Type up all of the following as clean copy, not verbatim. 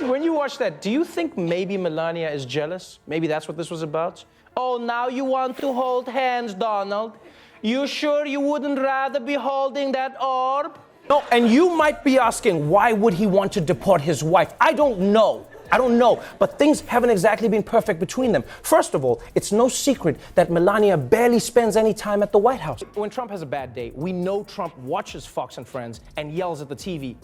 When you watch that, do you think maybe Melania is jealous? Maybe that's what this was about? Oh, now you want to hold hands, Donald? You sure you wouldn't rather be holding that orb? No, and you might be asking, why would he want to deport his wife? I don't know, but things haven't exactly been perfect between them. First of all, it's no secret that Melania barely spends any time at the White House. When Trump has a bad day, we know Trump watches Fox and Friends and yells at the TV.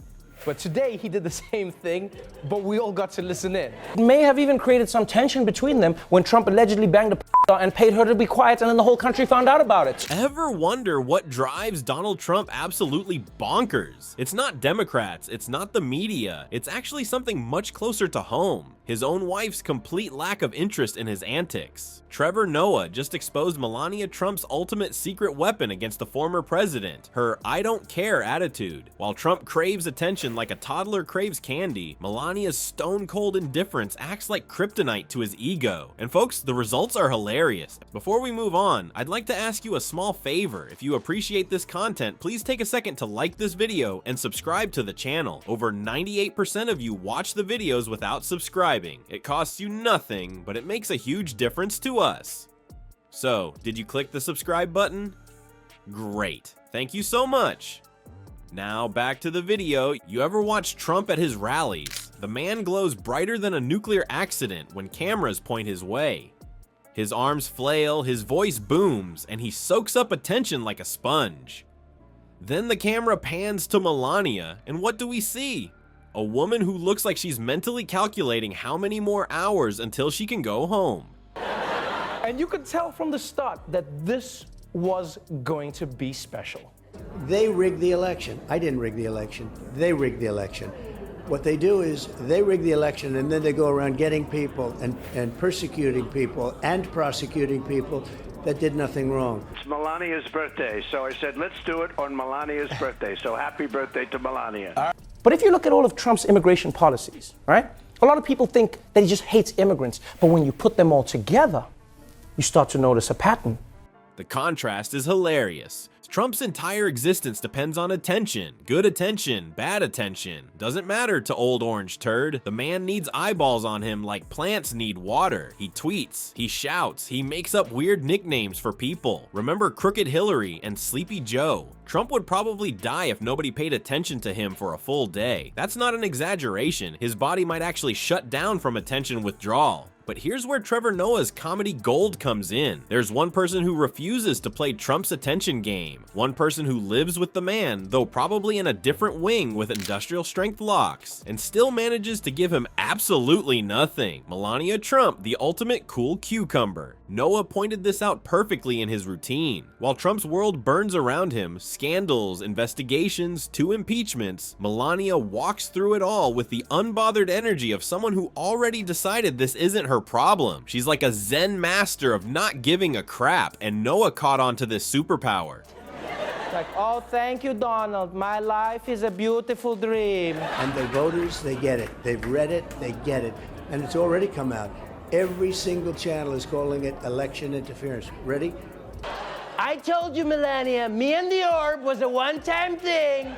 But today, he did the same thing, but we all got to listen in. It may have even created some tension between them when Trump allegedly banged a and paid her to be quiet, and then the whole country found out about it. Ever wonder what drives Donald Trump absolutely bonkers? It's not Democrats, it's not the media, it's actually something much closer to home. His own wife's complete lack of interest in his antics. Trevor Noah just exposed Melania Trump's ultimate secret weapon against the former president, her "I don't care" attitude. While Trump craves attention like a toddler craves candy, Melania's stone-cold indifference acts like kryptonite to his ego. And folks, the results are hilarious. Before we move on, I'd like to ask you a small favor. If you appreciate this content, please take a second to like this video and subscribe to the channel. Over 98% of you watch the videos without subscribing. It costs you nothing, but it makes a huge difference to us. So, did you click the subscribe button? Great, thank you so much. Now back to the video. You ever watch Trump at his rallies? The man glows brighter than a nuclear accident when cameras point his way. His arms flail, his voice booms, and he soaks up attention like a sponge. Then the camera pans to Melania, and what do we see? A woman who looks like she's mentally calculating how many more hours until she can go home. And you could tell from the start that this was going to be special. They rigged the election. I didn't rig the election. They rigged the election. What they do is they rig the election and then they go around getting people and persecuting people and prosecuting people that did nothing wrong. It's Melania's birthday, so I said, let's do it on Melania's birthday. So happy birthday to Melania. But if you look at all of Trump's immigration policies, right? A lot of people think that he just hates immigrants, but when you put them all together, you start to notice a pattern. The contrast is hilarious. Trump's entire existence depends on attention. Good attention, bad attention. Doesn't matter to old orange turd. The man needs eyeballs on him like plants need water. He tweets, he shouts, he makes up weird nicknames for people. Remember Crooked Hillary and Sleepy Joe? Trump would probably die if nobody paid attention to him for a full day. That's not an exaggeration. His body might actually shut down from attention withdrawal. But here's where Trevor Noah's comedy gold comes in. There's one person who refuses to play Trump's attention game. One person who lives with the man, though probably in a different wing with industrial strength locks, and still manages to give him absolutely nothing. Melania Trump, the ultimate cool cucumber. Noah pointed this out perfectly in his routine. While Trump's world burns around him, scandals, investigations, 2 impeachments, Melania walks through it all with the unbothered energy of someone who already decided this isn't her problem. She's like a Zen master of not giving a crap, and Noah caught on to this superpower. Like, oh, thank you, Donald. My life is a beautiful dream. And the voters, they get it. They've read it, they get it. And it's already come out. Every single channel is calling it election interference. Ready? I told you, Melania, me and the orb was a one-time thing.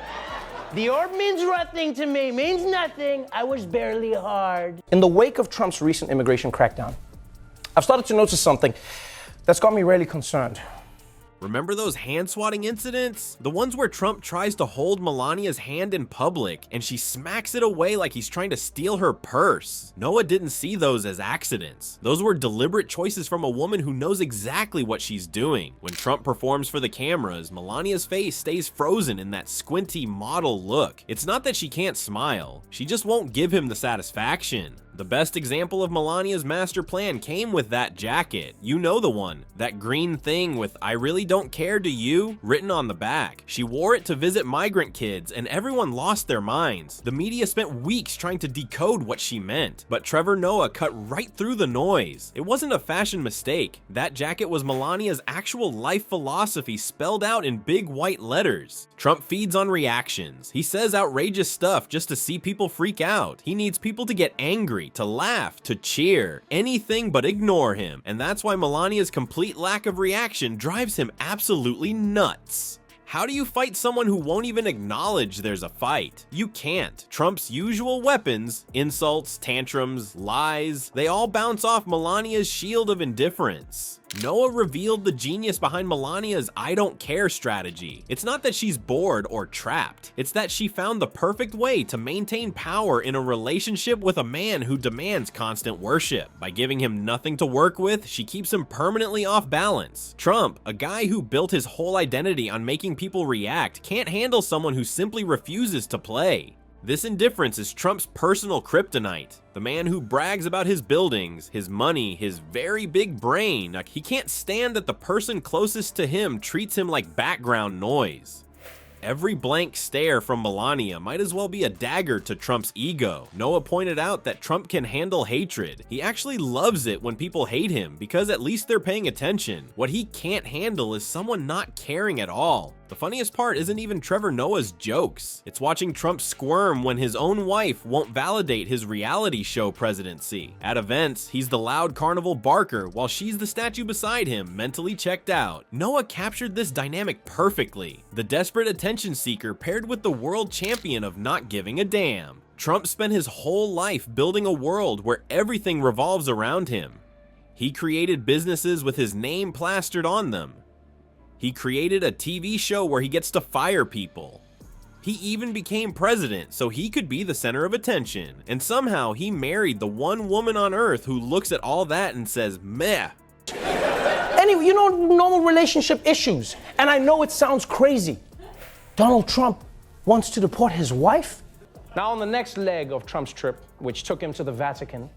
The orb means nothing to me, means nothing. I was barely hard. In the wake of Trump's recent immigration crackdown, I've started to notice something that's got me really concerned. Remember those hand-swatting incidents? The ones where Trump tries to hold Melania's hand in public and she smacks it away like he's trying to steal her purse. Noah didn't see those as accidents. Those were deliberate choices from a woman who knows exactly what she's doing. When Trump performs for the cameras, Melania's face stays frozen in that squinty model look. It's not that she can't smile, she just won't give him the satisfaction. The best example of Melania's master plan came with that jacket. You know the one. That green thing with "I really don't care, do you?" written on the back. She wore it to visit migrant kids and everyone lost their minds. The media spent weeks trying to decode what she meant, but Trevor Noah cut right through the noise. It wasn't a fashion mistake. That jacket was Melania's actual life philosophy spelled out in big white letters. Trump feeds on reactions. He says outrageous stuff just to see people freak out. He needs people to get angry, to laugh, to cheer, anything but ignore him. And that's why Melania's complete lack of reaction drives him absolutely nuts. How do you fight someone who won't even acknowledge there's a fight? You can't. Trump's usual weapons, insults, tantrums, lies, they all bounce off Melania's shield of indifference. Noah revealed the genius behind Melania's I don't care strategy. It's not that she's bored or trapped. It's that she found the perfect way to maintain power in a relationship with a man who demands constant worship. By giving him nothing to work with, she keeps him permanently off balance. Trump, a guy who built his whole identity on making people react, can't handle someone who simply refuses to play. This indifference is Trump's personal kryptonite. The man who brags about his buildings, his money, his very big brain. He can't stand that the person closest to him treats him like background noise. Every blank stare from Melania might as well be a dagger to Trump's ego. Noah pointed out that Trump can handle hatred. He actually loves it when people hate him because at least they're paying attention. What he can't handle is someone not caring at all. The funniest part isn't even Trevor Noah's jokes. It's watching Trump squirm when his own wife won't validate his reality show presidency. At events, he's the loud carnival barker while she's the statue beside him, mentally checked out. Noah captured this dynamic perfectly. The desperate attention seeker paired with the world champion of not giving a damn. Trump spent his whole life building a world where everything revolves around him. He created businesses with his name plastered on them. He created a TV show where he gets to fire people. He even became president so he could be the center of attention. And somehow he married the one woman on earth who looks at all that and says, meh. Anyway, you know, normal relationship issues. And I know it sounds crazy. Donald Trump wants to deport his wife? Now, on the next leg of Trump's trip, which took him to the Vatican,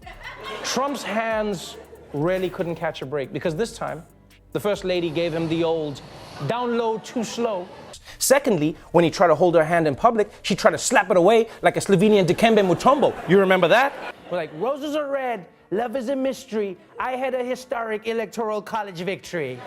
Trump's hands really couldn't catch a break because this time, the First Lady gave him the old down low, too slow. Secondly, when he tried to hold her hand in public, she tried to slap it away like a Slovenian Dikembe Mutombo. You remember that? We're like, roses are red, love is a mystery, I had a historic electoral college victory.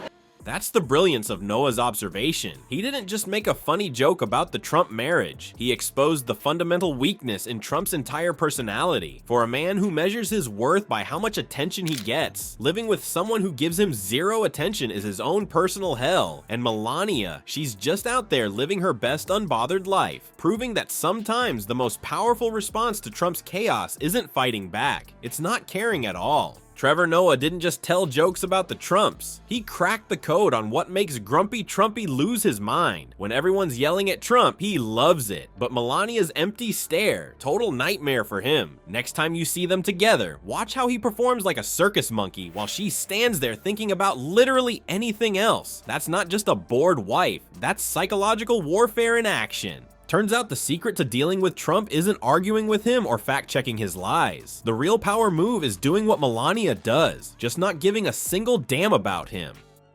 That's the brilliance of Noah's observation. He didn't just make a funny joke about the Trump marriage. He exposed the fundamental weakness in Trump's entire personality. For a man who measures his worth by how much attention he gets, living with someone who gives him zero attention is his own personal hell. And Melania, she's just out there living her best unbothered life, proving that sometimes the most powerful response to Trump's chaos isn't fighting back. It's not caring at all. Trevor Noah didn't just tell jokes about the Trumps. He cracked the code on what makes grumpy Trumpy lose his mind. When everyone's yelling at Trump, he loves it. But Melania's empty stare, total nightmare for him. Next time you see them together, watch how he performs like a circus monkey while she stands there thinking about literally anything else. That's not just a bored wife, that's psychological warfare in action. Turns out the secret to dealing with Trump isn't arguing with him or fact-checking his lies. The real power move is doing what Melania does, just not giving a single damn about him.